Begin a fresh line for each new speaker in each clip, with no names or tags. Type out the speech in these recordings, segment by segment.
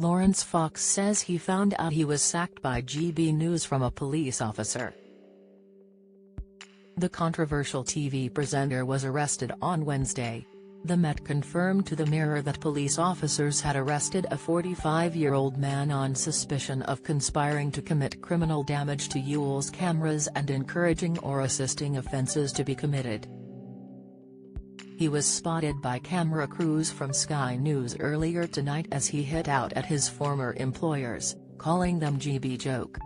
Laurence Fox says he found out he was sacked by GB News from a police officer. The controversial TV presenter was arrested on Wednesday. The Met confirmed to the Mirror that police officers had arrested a 45-year-old man on suspicion of conspiring to commit criminal damage to Ewell's cameras and encouraging or assisting offences to be committed. He was spotted by camera crews from Sky News earlier tonight as he hit out at his former employers, calling them GB joke.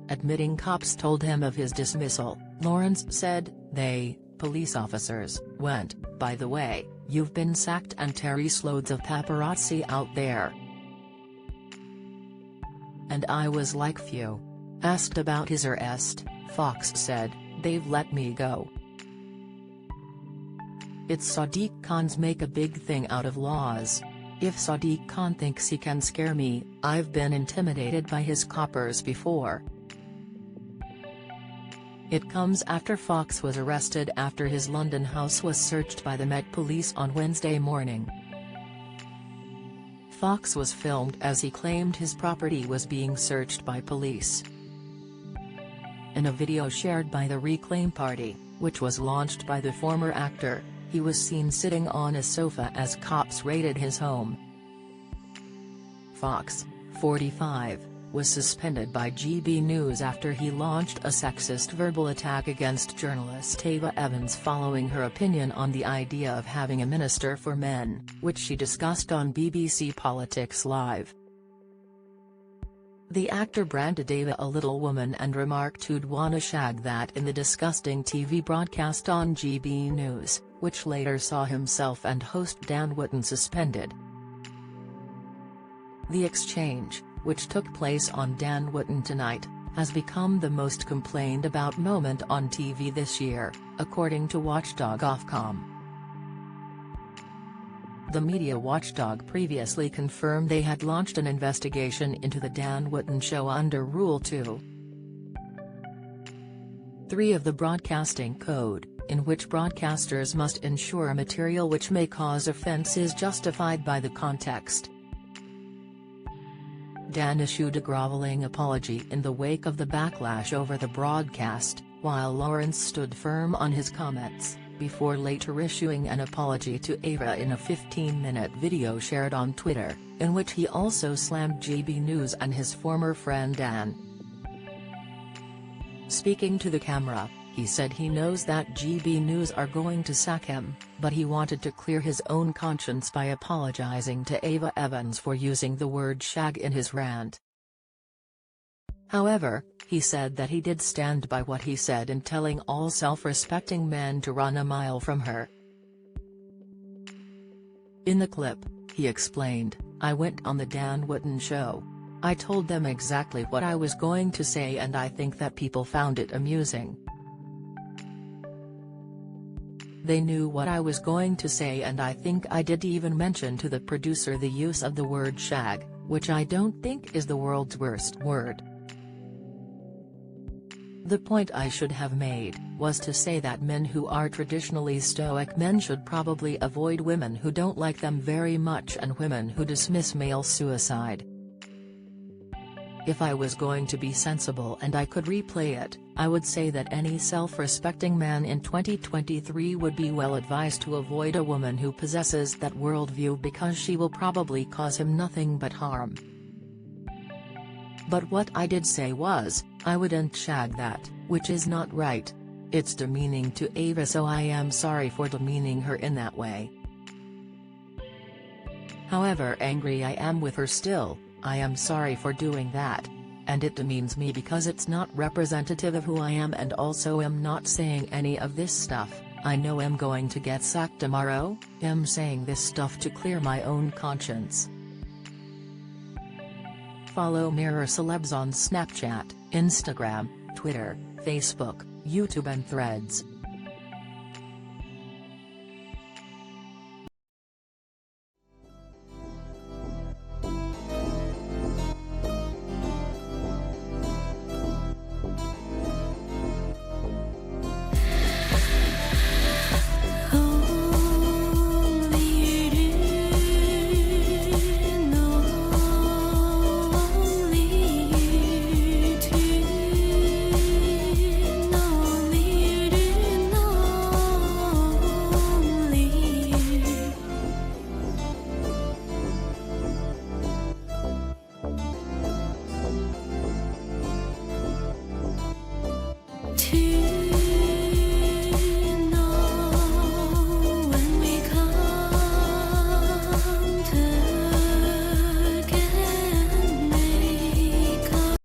Admitting cops told him of his dismissal, Laurence said, "They, police officers, went, by the way, you've been sacked, and Terry's loads of paparazzi out there. And I was like phew." Asked about his arrest, Fox said, "They've let me go. It's Sadiq Khan's make a big thing out of laws. If Sadiq Khan thinks he can scare me, I've been intimidated by his coppers before." It comes after Fox was arrested after his London house was searched by the Met Police on Wednesday morning. Fox was filmed as he claimed his property was being searched by police. In a video shared by the Reclaim Party, which was launched by the former actor, he was seen sitting on a sofa as cops raided his home. Fox, 45, was suspended by GB News after he launched a sexist verbal attack against journalist Ava Evans following her opinion on the idea of having a minister for men, which she discussed on BBC Politics Live. The actor branded Ava a little woman and remarked who'd wanna shag that in the disgusting TV broadcast on GB News, which later saw himself and host Dan Wootton suspended. The exchange, which took place on Dan Wootton Tonight, has become the most complained about moment on TV this year, according to watchdog Ofcom. The media watchdog previously confirmed they had launched an investigation into the Dan Wootton show under Rule 2.3 of the Broadcasting Code, in which broadcasters must ensure material which may cause offence is justified by the context. Dan issued a groveling apology in the wake of the backlash over the broadcast, while Laurence stood firm on his comments, before later issuing an apology to Ava in a 15-minute video shared on Twitter, in which he also slammed GB News and his former friend Dan. Speaking to the camera, he said he knows that GB News are going to sack him, but he wanted to clear his own conscience by apologizing to Ava Evans for using the word shag in his rant. However, he said that he did stand by what he said in telling all self-respecting men to run a mile from her. In the clip, he explained, "I went on the Dan Wootton show. I told them exactly what I was going to say, and I think that people found it amusing. They knew what I was going to say, and I think I did even mention to the producer the use of the word shag, which I don't think is the world's worst word. The point I should have made was to say that men who are traditionally stoic men should probably avoid women who don't like them very much and women who dismiss male suicide. If I was going to be sensible and I could replay it, I would say that any self-respecting man in 2023 would be well advised to avoid a woman who possesses that worldview because she will probably cause him nothing but harm. But what I did say was, I wouldn't shag that, which is not right. It's demeaning to Ava, so I am sorry for demeaning her in that way. However angry I am with her still, I am sorry for doing that. And it demeans me because it's not representative of who I am, and also am not saying any of this stuff. I know I'm going to get sacked tomorrow, I'm saying this stuff to clear my own conscience." Follow Mirror Celebs on Snapchat, Instagram, Twitter, Facebook, YouTube and Threads.